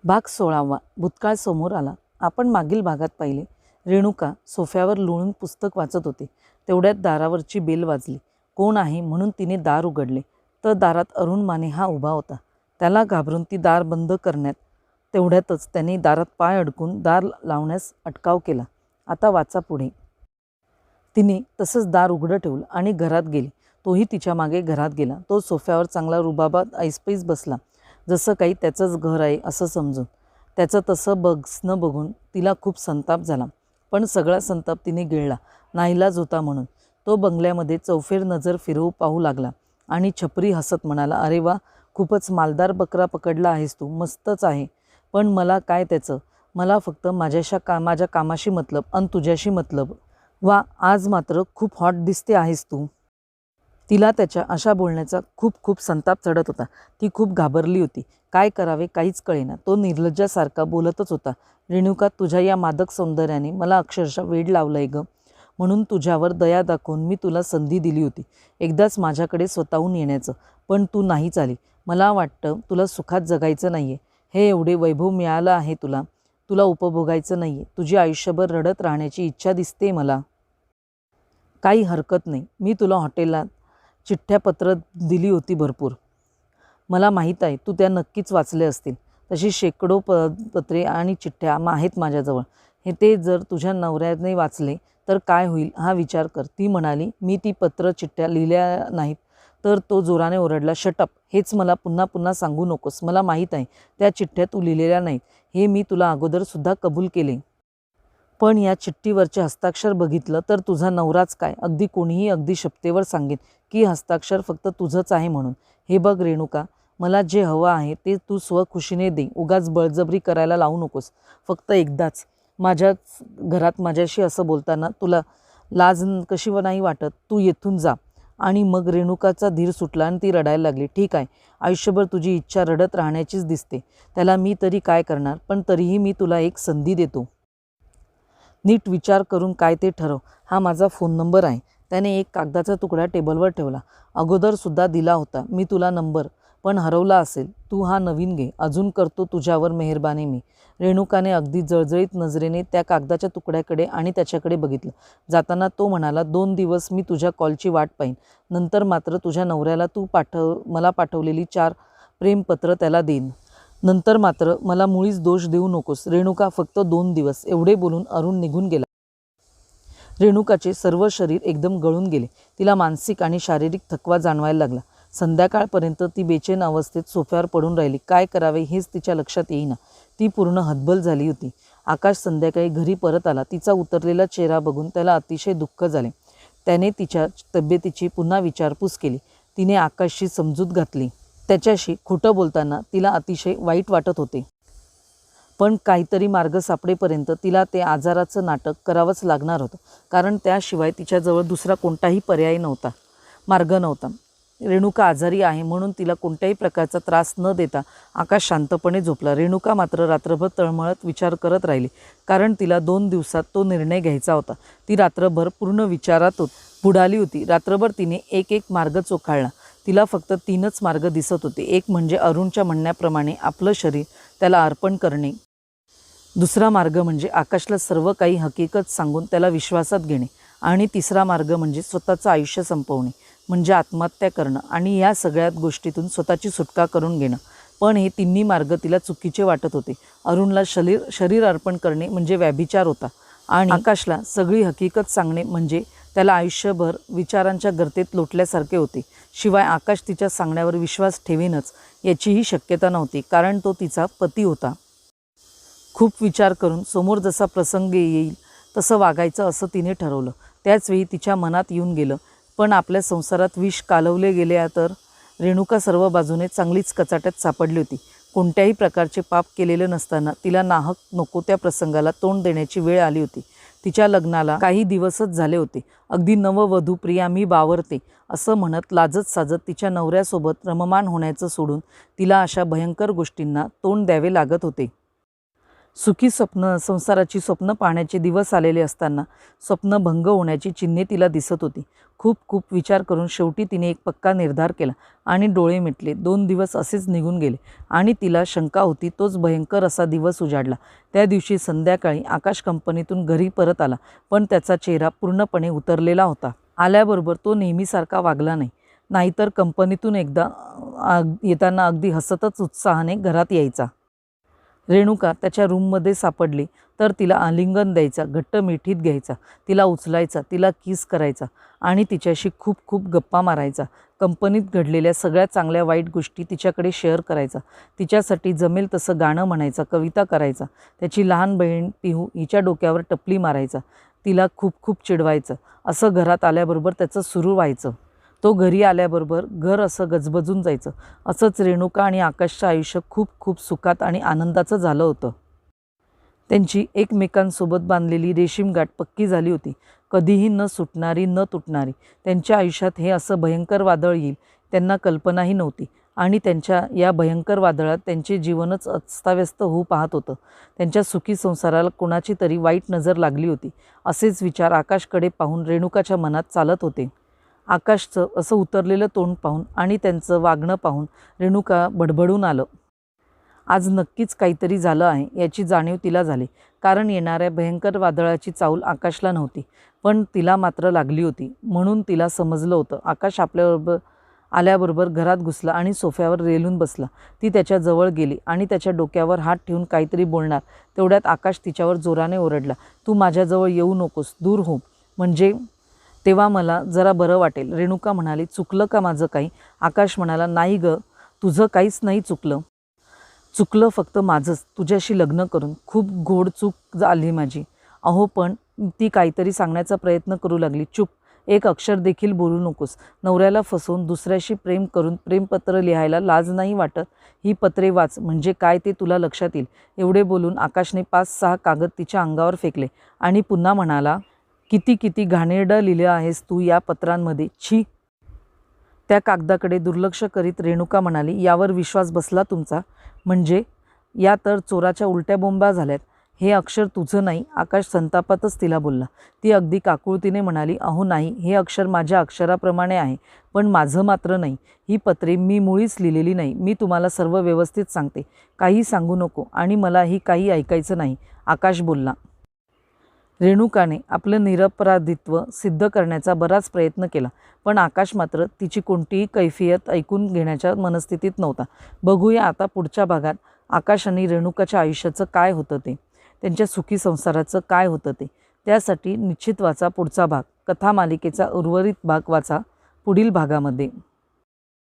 भाग 16वा. भूतकाळ समोर आला. आपण मागील भागात पाहिले. रेणुका सोफ्यावर लोळून पुस्तक वाचत होती. तेवढ्यात दारावरची बेल वाजली. कोण आहे म्हणून तिने दार उघडले तर दारात अरुण माने हा उभा होता. त्याला घाबरून ती दार बंद करण्यात तेवढ्यातच त्याने दारात पाय अडकून दार लावण्यास अटकाव केला. आता वाचा पुढे. तिने तसंच दार उघडं ठेवलं आणि घरात गेली. तोही तिच्या मागे घरात गेला. तो सोफ्यावर चांगला रुबाबात ऐसपैस बसला, जसं काही त्याचंच घर आहे असं समजून. त्याचं तसं बसणं बघून तिला खूप संताप झाला, पण सगळा संताप तिने गिळला. नाईलाज होता म्हणून. तो बंगल्यामध्ये चौफेर नजर फिरवू पाहू लागला आणि छपरी हसत म्हणाला, अरे वा, खूपच मालदार बकरा पकडला आहेस तू, मस्तच आहे. पण मला काय त्याचं, मला फक्त माझ्या कामाशी मतलब अन तुझ्याशी मतलब. वा, आज मात्र खूप हॉट दिसते आहेस तू. तिला त्याच्या अशा बोलण्याचा खूप खूप संताप चढत होता. ती खूप घाबरली होती. काय करावे काहीच कळेना. तो निर्लज्जासारखा बोलतच होता, रेणुका, तुझ्या या मादक सौंदर्याने मला अक्षरशः वेड लावलंय ग. म्हणून तुझ्यावर दया दाखवून मी तुला संधी दिली होती एकदाच माझ्याकडे स्वतःहून येण्याचं, पण तू नाहीच आली. मला वाटतं तुला सुखात जगायचं नाही आहे. हे एवढे वैभव मिळालं आहे तुला, तुला उपभोगायचं नाही आहे. तुझी आयुष्यभर रडत राहण्याची इच्छा दिसते मला. काही हरकत नाही. मी तुला हॉटेलात चिठ्ठ्यापत्र दिली होती भरपूर. मला माहीत आहे तू त्या नक्कीच वाचले असतील. तशी शेकडो पत्रे आणि चिठ्ठ्या आहेत माझ्याजवळ. ते जर तुझ्या नवऱ्याने वाचले तर काय होईल हा विचार कर. ती म्हणाली, मी ती पत्र चिठ्ठ्या लिहिल्या नाहीत. तर तो जोराने ओरडला, शटअप. हेच मला पुन्हा पुन्हा सांगू नकोस. मला माहीत आहे त्या चिठ्ठ्या तू लिहिलेल्या नाहीत. हे मी तुला अगोदरसुद्धा कबूल केले. पण या चिठ्ठीवरचे हस्ताक्षर बघितलं तर तुझा नवराच काय, अगदी कोणीही अगदी शपथेवर सांगेन की हस्ताक्षर फक्त तुझंच आहे म्हणून. हे बघ रेणुका, मला जे हवं आहे ते तू स्वखुशीने दे. उगाच बळजबरी करायला लावू नकोस. फक्त एकदाच माझ्याच घरात माझ्याशी असं बोलताना तुला लाज कशी नाही वाटत? तू येथून जा. आणि मग रेणुकाचा धीर सुटला आणि ती रडायला लागली. ठीक आहे, आयुष्यभर तुझी इच्छा रडत राहण्याचीच दिसते. त्याला मी तरी काय करणार, पण तरीही मी तुला एक संधी देतो. नीट विचार करून काय ते ठरव. हा माझा फोन नंबर आहे. त्याने एक कागदाचा तुकडा टेबलवर ठेवला. अगोदरसुद्धा दिला होता मी तुला नंबर, पण हरवला असेल. तू हा नवीन घे. अजून करतो तुझ्यावर मेहरबानी मी. रेणुकाने अगदी जळजळीत नजरेने त्या कागदाच्या तुकड्याकडे आणि त्याच्याकडे बघितलं. जाताना तो म्हणाला, 2 दिवस मी तुझ्या कॉलची वाट पाहीन. नंतर मात्र तुझ्या नवऱ्याला मला पाठवलेली 4 प्रेमपत्र त्याला देईन. नंतर मात्र मला मुळीच दोष देऊ नकोस रेणुका, फक्त 2 दिवस. एवढे बोलून अरुण निघून गेला. रेणुकाचे सर्व शरीर एकदम गळून गेले. तिला मानसिक आणि शारीरिक थकवा जाणवायला लागला. संध्याकाळपर्यंत ती बेचैन अवस्थेत सोफ्यावर पडून राहिली. काय करावे हेच तिच्या लक्षात येईना. ती पूर्ण हतबल झाली होती. आकाश संध्याकाळी घरी परत आला. तिचा उतरलेला चेहरा बघून त्याला अतिशय दुःख झाले. त्याने तिच्या तब्येतीची पुन्हा विचारपूस केली. तिने आकाशशी समजूत घातली. त्याच्याशी खोटं बोलताना तिला अतिशय वाईट वाटत होते. पण काहीतरी मार्ग सापडेपर्यंत तिला ते आजाराचं नाटक करावंच लागणार होतं, कारण त्याशिवाय तिच्याजवळ दुसरा कोणताही पर्याय नव्हता, मार्ग नव्हता. रेणुका आजारी आहे म्हणून तिला कोणत्याही प्रकारचा त्रास न देता आकाश शांतपणे झोपला. रेणुका मात्र रात्रभर तळमळत विचार करत राहिली, कारण तिला 2 दिवसात तो निर्णय घ्यायचा होता. ती रात्रभर पूर्ण विचारात बुडाली होती. रात्रभर तिने एक मार्ग चोखाळला. तिला फक्त 3च मार्ग दिसत होते. एक म्हणजे अरुणच्या म्हणण्याप्रमाणे आपलं शरीर त्याला अर्पण करणे. दुसरा मार्ग म्हणजे आकाशला सर्व काही हकीकत सांगून त्याला विश्वासात घेणे. आणि तिसरा मार्ग म्हणजे स्वतःचं आयुष्य संपवणे, म्हणजे आत्महत्या करणं आणि या सगळ्या गोष्टीतून स्वतःची सुटका करून घेणं. पण हे 3ही मार्ग तिला चुकीचे वाटत होते. अरुणला शरीर अर्पण करणे म्हणजे व्यभिचार होता आणि आकाशला सगळी हकीकत सांगणे म्हणजे त्याला आयुष्यभर विचारांच्या गर्तेत लोटल्यासारखे होते. शिवाय आकाश तिच्या सांगण्यावर विश्वास ठेवेनच याचीही शक्यता नव्हती, कारण तो तिचा पती होता. खूप विचार करून समोर जसा प्रसंग येईल तसं वागायचं असं तिने ठरवलं. त्याचवेळी तिच्या मनात येऊन गेलं, पण आपल्या संसारात विष कालवले गेले तर? रेणुका सर्व बाजूने चांगलीच कचाट्यात सापडली होती. कोणत्याही प्रकारचे पाप केलेलं नसताना तिला नाहक नको त्या प्रसंगाला तोंड देण्याची वेळ आली होती. तिच्या लग्नाला काही दिवसच झाले होते. अगदी नववधू प्रिया मी बावरते असं म्हणत लाजत साजत तिच्या नवऱ्यासोबत रममाण होण्याचं सोडून तिला अशा भयंकर गोष्टींना तोंड द्यावे लागत होते. सुखी स्वप्न संसाराची स्वप्न पाहण्याचे दिवस आलेले असताना स्वप्न भंग होण्याची चिन्हे तिला दिसत होती. खूप खूप विचार करून शेवटी तिने एक पक्का निर्धार केला आणि डोळे मिटले. 2 दिवस असेच निघून गेले आणि तिला शंका होती तोच भयंकर असा दिवस उजाडला. त्या दिवशी संध्याकाळी आकाश कंपनीतून घरी परत आला, पण त्याचा चेहरा पूर्णपणे उतरलेला होता. आल्याबरोबर तो नेहमीसारखा वागला नाही. नाहीतर कंपनीतून एकदा येताना अगदी हसतच उत्साहाने घरात यायचा. रेणुका त्याच्या रूममध्ये सापडली तर तिला आलिंगन द्यायचा, घट्ट मिठीत घ्यायचा, तिला उचलायचा, तिला किस करायचा आणि तिच्याशी खूप खूप गप्पा मारायचा. कंपनीत घडलेल्या सगळ्या चांगल्या वाईट गोष्टी तिच्याकडे शेअर करायचा. तिच्यासाठी जमेल तसं गाणं म्हणायचा, कविता करायचा. त्याची लहान बहीण पिहू हिच्या डोक्यावर टपली मारायचा, तिला खूप खूप चिडवायचं. असं घरात आल्याबरोबर त्याचं सुरू व्हायचं. तो घरी आल्याबरोबर घर असं गजबजून जायचं. असंच रेणुका आणि आकाशचं आयुष्य खूप खूप सुखात आणि आनंदाचं झालं होतं. त्यांची एकमेकांसोबत बांधलेली रेशीम गाठ पक्की झाली होती, कधीही न सुटणारी न तुटणारी. त्यांच्या आयुष्यात हे असं भयंकर वादळ येईल त्यांना कल्पनाही नव्हती आणि त्यांच्या या भयंकर वादळात त्यांचे जीवनच अस्ताव्यस्त होऊ पाहत होतं. त्यांच्या सुखी संसाराला कोणाची तरी वाईट नजर लागली होती, असेच विचार आकाशकडे पाहून रेणुकाच्या मनात चालत होते. आकाशचं असं उतरलेलं तोंड पाहून आणि त्यांचं वागणं पाहून रेणुका बडबडून आलं. आज नक्कीच काहीतरी झालं आहे याची जाणीव तिला झाली, कारण येणाऱ्या भयंकर वादळाची चाहूल आकाशला नव्हती, पण तिला मात्र लागली होती. म्हणून तिला समजलं होतं. आकाश आपल्याबरोबर आल्याबरोबर घरात घुसला आणि सोफ्यावर रेलून बसला. ती त्याच्या जवळ गेली आणि त्याच्या डोक्यावर हात ठेवून काहीतरी बोलणार. तेवढ्यात आकाश तिच्यावर जोराने ओरडला, "तू माझ्याजवळ येऊ नकोस, दूर हो, म्हणजे तेव्हा मला जरा बरं वाटेल." रेणुका म्हणाली, "चुकलं का माझं काही?" आकाश म्हणाला, "नाही गं, तुझं काहीच नाही चुकलं. चुकलं फक्त माझंच तुझ्याशी लग्न करून. खूप घोड चूक झाली माझी." "अहो पण," ती काहीतरी सांगण्याचा प्रयत्न करू लागली. "चूप, एक अक्षर देखील बोलू नकोस. नवऱ्याला फसवून दुसऱ्याशी प्रेम करून प्रेमपत्र लिहायला लाज नाही वाटत? ही पत्रे वाच, म्हणजे काय ते तुला लक्षात येईल." एवढे बोलून आकाशने 5-6 कागद तिच्या अंगावर फेकले आणि पुन्हा म्हणाला, "किती किती घाणेरडं लिहिलं आहेस तू या पत्रांमध्ये, छी." त्या कागदाकडे दुर्लक्ष करीत रेणुका म्हणाली, "यावर विश्वास बसला तुमचा? म्हणजे या तर चोराच्या उलट्या बोंबा झाल्यात. हे अक्षर तुझं नाही." आकाश संतापातच तिला बोलला. ती अगदी काकुळतीने म्हणाली, "अहो नाही, हे अक्षर माझ्या अक्षराप्रमाणे आहे, पण माझं मात्र नाही. ही पत्रे मी मुळीच लिहिलेली नाही. मी तुम्हाला सर्व व्यवस्थित सांगते. काही सांगू नको आणि मलाही काही ऐकायचं नाही." आकाश बोलला. रेणुकाने आपलं निरपराधित्व सिद्ध करण्याचा बराच प्रयत्न केला, पण आकाश मात्र तिची कोणतीही कैफियत ऐकून घेण्याच्या मनस्थितीत नव्हता. बघूया आता पुढच्या भागात आकाश आणि रेणुकाच्या आयुष्याचं काय होतं ते, त्यांच्या सुखी संसाराचं काय होतं ते. त्यासाठी निश्चित वाचा पुढचा भाग. कथा मालिकेचा उर्वरित भाग वाचा पुढील भागामध्ये.